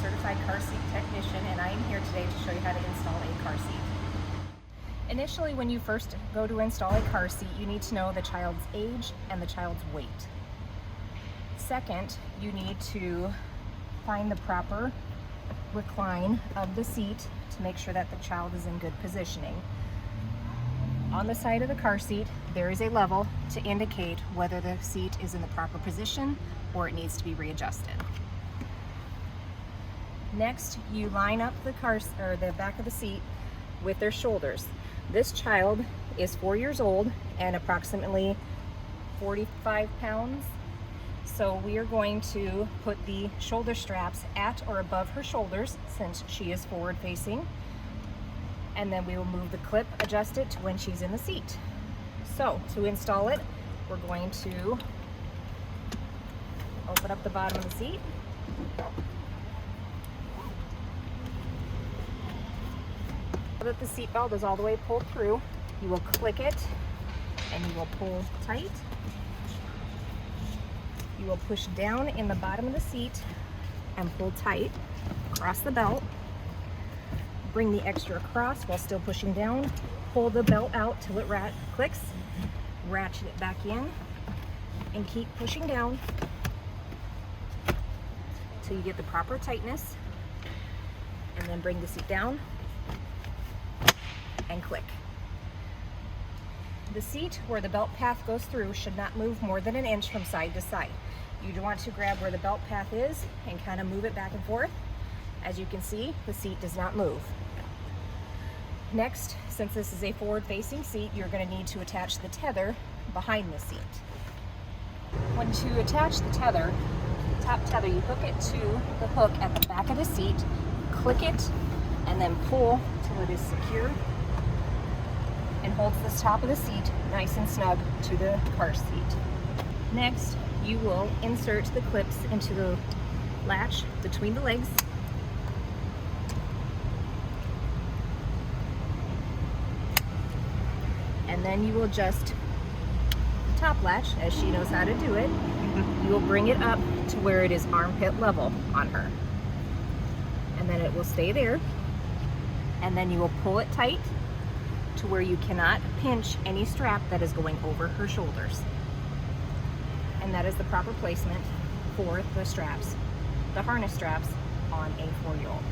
certified car seat technician, and I am here today to show you how to install a car seat. Initially, when you first go to install a car seat, you need to know the child's age and the child's weight. Second, you need to find the proper recline of the seat to make sure that the child is in good positioning. On the side of the car seat, there is a level to indicate whether the seat is in the proper position or it needs to be readjusted. Next, you line up the back of the seat with their shoulders. This child is 4 years old and approximately 45 pounds. So we are going to put the shoulder straps at or above her shoulders since she is forward facing. And then we will move the clip, adjust it to when she's in the seat. So to install it, we're going to open up the bottom of the seat. So that the seat belt is all the way pulled through, you will click it and you will pull tight. You will push down in the bottom of the seat and pull tight across the belt. Bring the extra across while still pushing down. Pull the belt out till it clicks. Ratchet it back in and keep pushing down till you get the proper tightness. And then bring the seat down and click. The seat where the belt path goes through should not move more than an inch from side to side. You want to grab where the belt path is and kind of move it back and forth. As you can see, the seat does not move. Next, since this is a forward-facing seat, you're going to need to attach the tether behind the seat. When to attach the tether, top tether, you hook it to the hook at the back of the seat, click it, and then pull till it is secure and holds the top of the seat nice and snug to the car seat. Next, you will insert the clips into the latch between the legs. And then you will adjust the top latch as she knows how to do it. You will bring it up to where it is armpit level on her. And then it will stay there. And then you will pull it tight to where you cannot pinch any strap that is going over her shoulders. And that is the proper placement for the straps, the harness straps on a 4-year-old.